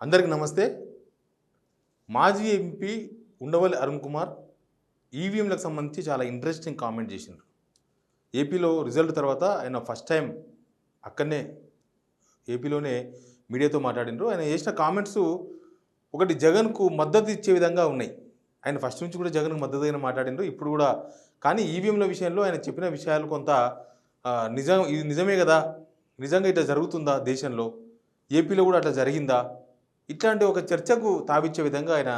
అందరికీ నమస్తే. మాజీ ఎంపీ ఉండవల్లి అరుణ్ కుమార్ ఈవీఎంలకు సంబంధించి చాలా ఇంట్రెస్టింగ్ కామెంట్ చేసిండ్రు. ఏపీలో రిజల్ట్ తర్వాత ఆయన ఫస్ట్ టైం అక్కడనే ఏపీలోనే మీడియాతో మాట్లాడినరు. ఆయన చేసిన కామెంట్స్ ఒకటి జగన్కు మద్దతు ఇచ్చే విధంగా ఉన్నాయి. ఆయన ఫస్ట్ నుంచి కూడా జగన్కు మద్దతుగా మాట్లాడినరు, ఇప్పుడు కూడా. కానీ ఈవీఎంల విషయంలో ఆయన చెప్పిన విషయాలు కొంత ఇది నిజమే కదా, నిజంగా ఇట్లా జరుగుతుందా దేశంలో, ఏపీలో కూడా అట్లా జరిగిందా, ఇట్లాంటి ఒక చర్చకు తావిచ్చే విధంగా ఆయన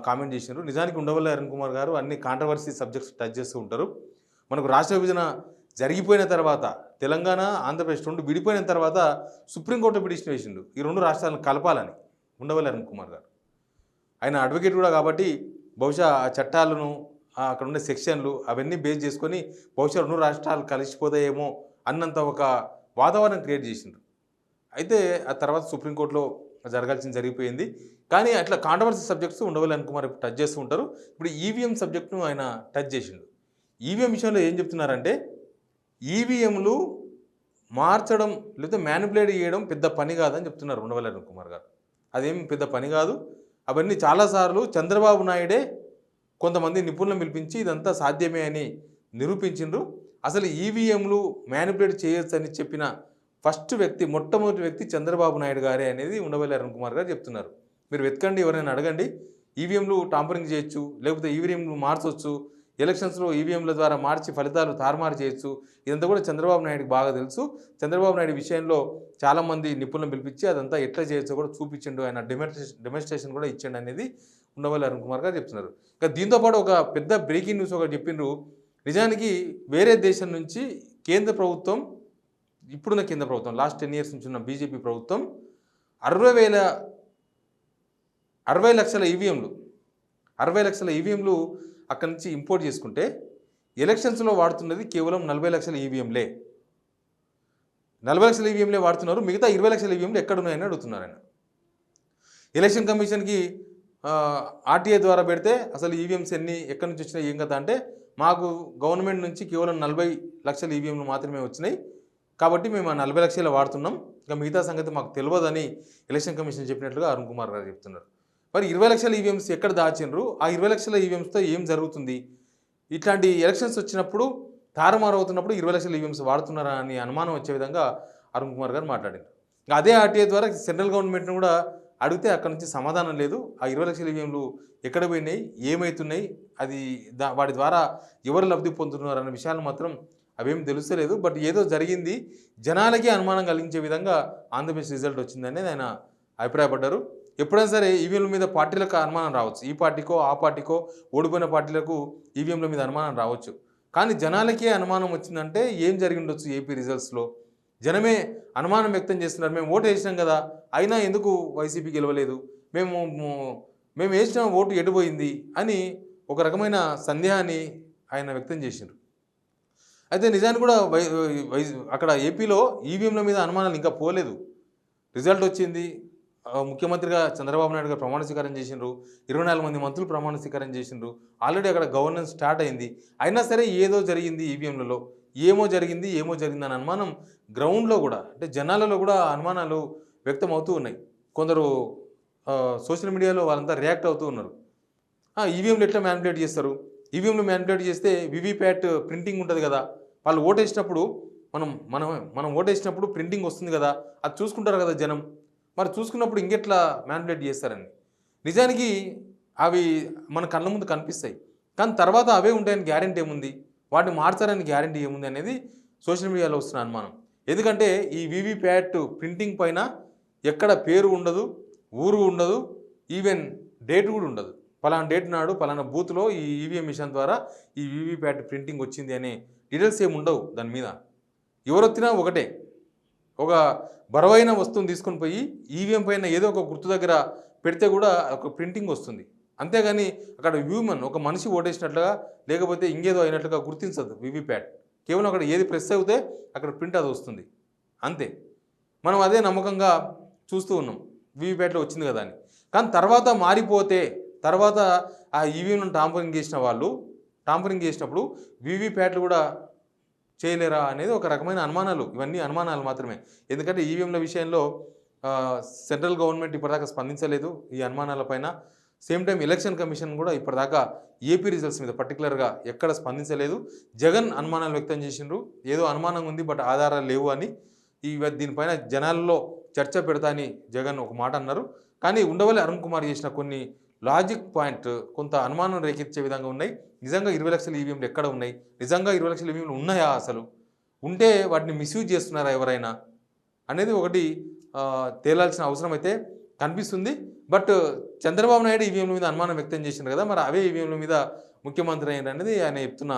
కామెంట్ చేసినారు. నిజానికి ఉండవల్లి అరుణ్ కుమార్ గారు అన్ని కాంట్రవర్సీ సబ్జెక్ట్స్ టచ్ చేస్తూ ఉంటారు. మనకు రాష్ట్ర విభజన జరిగిపోయిన తర్వాత తెలంగాణ ఆంధ్రప్రదేశ్ రెండు విడిపోయిన తర్వాత సుప్రీంకోర్టు పిటిషన్ వేసిండు ఈ రెండు రాష్ట్రాలను కలపాలని ఉండవల్లి అరుణ్ కుమార్ గారు. ఆయన అడ్వకేట్ కూడా కాబట్టి బహుశా ఆ చట్టాలను అక్కడ ఉండే సెక్షన్లు అవన్నీ బేస్ చేసుకొని బహుశా రెండు రాష్ట్రాలు కలిసిపోతాయేమో అన్నంత ఒక వాతావరణం క్రియేట్ చేసిండ్రు. అయితే ఆ తర్వాత సుప్రీంకోర్టులో జరగాల్సింది జరిగిపోయింది. కానీ అట్లా controversy subjects Undavalli Arun Kumar touch చేస్తూ ఉంటారు. ఇప్పుడు ఈవీఎం సబ్జెక్ట్ను ఆయన టచ్ చేసిండు. ఈవీఎం విషయంలో ఏం చెప్తున్నారంటే, ఈవీఎంలు మార్చడం లేకపోతే మ్యానిపులేట్ చేయడం పెద్ద పని కాదని చెప్తున్నారు ఉండవల్లి అరుణ్ కుమార్ గారు. అదేం పెద్ద పని కాదు, అవన్నీ చాలాసార్లు చంద్రబాబు నాయుడే కొంతమంది నిపుణులను పిలిపించి ఇదంతా సాధ్యమే అని నిరూపించిండ్రు. అసలు ఈవీఎంలు మ్యానిపులేట్ చేయొచ్చని చెప్పిన ఫస్ట్ వ్యక్తి, మొట్టమొదటి వ్యక్తి చంద్రబాబు నాయుడు గారే అనేది ఉండవల్లి అరుణ్ కుమార్ గారు చెప్తున్నారు. మీరు వెతకండి, ఎవరైనా అడగండి, ఈవీఎంలు టాంపరింగ్ చేయొచ్చు, లేకపోతే ఈవీఎంలు మార్చవచ్చు, ఎలక్షన్స్లో ఈవీఎంల ద్వారా మార్చి ఫలితాలు తారుమారు చేయొచ్చు, ఇదంతా కూడా చంద్రబాబు నాయుడుకి బాగా తెలుసు. చంద్రబాబు నాయుడు విషయంలో చాలామంది నిపుణులను పిలిపించి అదంతా ఎట్లా చేయొచ్చో కూడా చూపించిండు, ఆయన డెమాన్స్ట్రేషన్ కూడా ఇచ్చిండు అనేది ఉండవల్లి అరుణ్ కుమార్ గారు చెప్తున్నారు. ఇంకా దీంతోపాటు ఒక పెద్ద బ్రేకింగ్ న్యూస్ ఒకటి చెప్పిండ్రు. నిజానికి వేరే దేశం నుంచి కేంద్ర ప్రభుత్వం, ఇప్పుడున్న కేంద్ర ప్రభుత్వం, లాస్ట్ 10 years నుంచి ఉన్న బీజేపీ ప్రభుత్వం 60 లక్షల ఈవీఎంలు అక్కడి నుంచి ఇంపోర్ట్ చేసుకుంటే ఎలక్షన్స్లో వాడుతున్నది కేవలం 40 లక్షల ఈవీఎంలే. 40 లక్షల ఈవీఎంలే వాడుతున్నారు, మిగతా 20 లక్షల ఈవీఎంలు ఎక్కడున్నాయని అడుగుతున్నారు ఆయన. ఎలక్షన్ కమిషన్కి ఆర్టీఐ ద్వారా పెడితే అసలు ఈవీఎంస్ ఎన్ని ఎక్కడి నుంచి వచ్చినాయి ఏం కదా అంటే, మాకు గవర్నమెంట్ నుంచి కేవలం 40 లక్షల ఈవీఎంలు మాత్రమే వచ్చినాయి, కాబట్టి మేము ఆ 40 లక్షలు వాడుతున్నాం, ఇంకా మిగతా సంగతి మాకు తెలియదని ఎలక్షన్ కమిషన్ చెప్పినట్లుగా అరుణ్ కుమార్ గారు చెప్తున్నారు. మరి 20 లక్షల ఈవీఎంస్ ఎక్కడ దాచిండ్రు, ఆ 20 లక్షల ఈవీఎంస్తో ఏం జరుగుతుంది, ఇట్లాంటి ఎలక్షన్స్ వచ్చినప్పుడు తారుమారు అవుతున్నప్పుడు 20 లక్షల ఈవీఎంస్ వాడుతున్నారా అని అనుమానం వచ్చే విధంగా అరుణ్ కుమార్ గారు మాట్లాడారు. అదే ఆర్టీఐ ద్వారా సెంట్రల్ గవర్నమెంట్ను కూడా అడిగితే అక్కడ నుంచి సమాధానం లేదు. ఆ 20 లక్షల ఈవీఎంలు ఎక్కడ పోయినాయి, ఏమవుతున్నాయి, అది వాటి ద్వారా ఎవరు లబ్ధి పొందుతున్నారు అన్న విషయాలు మాత్రం అవేం తెలుస్తలేదు. బట్ ఏదో జరిగింది, జనాలకి అనుమానం కలిగించే విధంగా ఆంధ్రప్రదేశ్ రిజల్ట్ వచ్చిందని ఆయన అభిప్రాయపడ్డారు. ఎప్పుడైనా సరే ఈవీఎంల మీద పార్టీలకు అనుమానం రావచ్చు, ఈ పార్టీకో ఆ పార్టీకో ఓడిపోయిన పార్టీలకు ఈవీఎంల మీద అనుమానం రావచ్చు. కానీ జనాలకే అనుమానం వచ్చిందంటే ఏం జరిగి ఉండొచ్చు, ఏపీ రిజల్ట్స్లో జనమే అనుమానం వ్యక్తం చేస్తున్నారు. మేము ఓటు వేసినాం కదా, అయినా ఎందుకు వైసీపీ గెలవలేదు, మేము వేసిన ఓటు ఎటుపోయింది అని ఒక రకమైన సందేహాన్ని ఆయన వ్యక్తం చేసిండ్రు. అయితే నిజానికి కూడా అక్కడ ఏపీలో ఈవీఎంల మీద అనుమానాలు ఇంకా పోలేదు. రిజల్ట్ వచ్చింది, ముఖ్యమంత్రిగా చంద్రబాబు నాయుడు గారు ప్రమాణ స్వీకారం చేసిండ్రు, 24 మంది మంత్రులు ప్రమాణ స్వీకారం చేసిండ్రు, ఆల్రెడీ అక్కడ గవర్నెన్స్ స్టార్ట్ అయింది. అయినా సరే ఏదో జరిగింది ఈవీఎంలలో, ఏమో జరిగింది అని అనుమానం గ్రౌండ్లో కూడా, అంటే జనాలలో కూడా అనుమానాలు వ్యక్తం అవుతూ ఉన్నాయి. కొందరు సోషల్ మీడియాలో వాళ్ళంతా రియాక్ట్ అవుతూ ఉన్నారు. ఈవీఎంలు ఎట్లా మ్యానిపులేట్ చేస్తారు, ఈవీఎంలు మ్యానిపులేట్ చేస్తే వివిప్యాట్ ప్రింటింగ్ ఉంటుంది కదా, వాళ్ళు ఓటేసినప్పుడు మనం ఓటేసినప్పుడు ప్రింటింగ్ వస్తుంది కదా, అది చూసుకుంటారు కదా జనం, మరి చూసుకున్నప్పుడు ఇంకెట్లా మ్యానిపులేట్ చేస్తారని. నిజానికి అవి మన కళ్ళ ముందు కనిపిస్తాయి, కానీ తర్వాత అవే ఉంటాయని గ్యారెంటీ ఏముంది, వాటిని మార్చారని గ్యారెంటీ ఏముంది అనేది సోషల్ మీడియాలో వస్తున్న అనుమానం. ఎందుకంటే ఈ వివిప్యాట్ ప్రింటింగ్ పైన ఎక్కడ పేరు ఉండదు, ఊరు ఉండదు, ఈవెన్ డేట్ కూడా ఉండదు. పలానా డేట్ నాడు పలానా బూత్లో ఈ ఈవీఎం మిషన్ ద్వారా ఈ వివిప్యాట్ ప్రింటింగ్ వచ్చింది అనే డీటెయిల్స్ ఏమి ఉండవు. దాని మీద ఎవరొచ్చినా ఒకటే, ఒక బరువైన వస్తువుని తీసుకొని పోయి ఈవీఎం పైన ఏదో ఒక గుర్తు దగ్గర పెడితే కూడా ఒక ప్రింటింగ్ వస్తుంది. అంతేగాని అక్కడ హ్యూమన్, ఒక మనిషి ఓటేసినట్లుగా లేకపోతే ఇంకేదో అయినట్లుగా గుర్తించదు వివిప్యాట్. కేవలం అక్కడ ఏది ప్రెస్ అవుతే అక్కడ ప్రింట్ అది వస్తుంది, అంతే. మనం అదే నమ్మకంగా చూస్తూ ఉన్నాం, వివిప్యాట్లో వచ్చింది కదా అని. కానీ తర్వాత మారిపోతే, తర్వాత ఆ ఈవీఎంలను టాంపరింగ్ చేసినప్పుడు వివిప్యాట్లు కూడా చేయలేరా అనేది ఒక రకమైన అనుమానాలు. ఇవన్నీ అనుమానాలు మాత్రమే. ఎందుకంటే ఈవీఎంల విషయంలో సెంట్రల్ గవర్నమెంట్ ఇప్పటిదాకా స్పందించలేదు ఈ అనుమానాలపైన. సేమ్ టైం ఎలక్షన్ కమిషన్ కూడా ఇప్పటిదాకా ఏపీ రిజల్ట్స్ మీద పర్టికులర్గా ఎక్కడ స్పందించలేదు. జగన్ అనుమానాలు వ్యక్తం చేసిండ్రు, ఏదో అనుమానం ఉంది బట్ ఆధారాలు లేవు అని. దీనిపైన జనాల్లో చర్చ పెడతా అని జగన్ ఒక మాట అన్నారు. కానీ ఉండవల్లి అరుణ్ కుమార్ చేసిన కొన్ని లాజిక్ పాయింట్ కొంత అనుమానం రేకెత్తించే విధంగా ఉన్నాయి. నిజంగా 20 లక్షల ఈవీఎంలు ఎక్కడ ఉన్నాయి? నిజంగా 20 లక్షల ఈవీఎంలు ఉన్నాయా? అసలు ఉంటే వాటిని మిస్యూజ్ చేస్తున్నారా ఎవరైనా అనేది ఒకటి తేలాల్సిన అవసరం అయితే కనిపిస్తుంది. బట్ చంద్రబాబు నాయుడు ఈవీఎంల మీద అనుమానం వ్యక్తం చేసింది కదా, మరి అవే ఈవీఎంల మీద ముఖ్యమంత్రి అయ్యింది అనేది ఆయన చెప్తున్న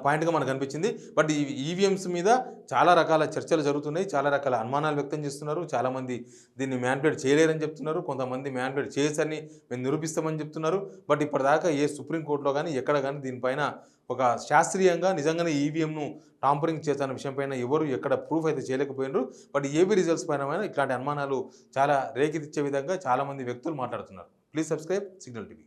పాయింట్గా మనకు అనిపించింది. బట్ ఈ ఈవీఎంస్ మీద చాలా రకాల చర్చలు జరుగుతున్నాయి, చాలా రకాల అనుమానాలు వ్యక్తం చేస్తున్నారు. చాలామంది దీన్ని మ్యానిపులేట్ చేయలేరని చెప్తున్నారు, కొంతమంది మ్యానిపులేట్ చేయొచ్చని మేము నిరూపిస్తామని చెప్తున్నారు. బట్ ఇప్పటిదాకా ఏ సుప్రీంకోర్టులో కానీ ఎక్కడ కానీ దీనిపైన ఒక శాస్త్రీయంగా నిజంగానే ఈవీఎంను టాంపరింగ్ చేస్తున్న విషయంపైన ఎవరు ఎక్కడ ప్రూఫ్ అయితే చేయలేకపోయినారు. బట్ ఏబీ రిజల్ట్స్ పైన ఇట్లాంటి అనుమానాలు చాలా రేకెత్తిచ్చే విధంగా చాలామంది వ్యక్తులు మాట్లాడుతున్నారు. Please subscribe signal TV.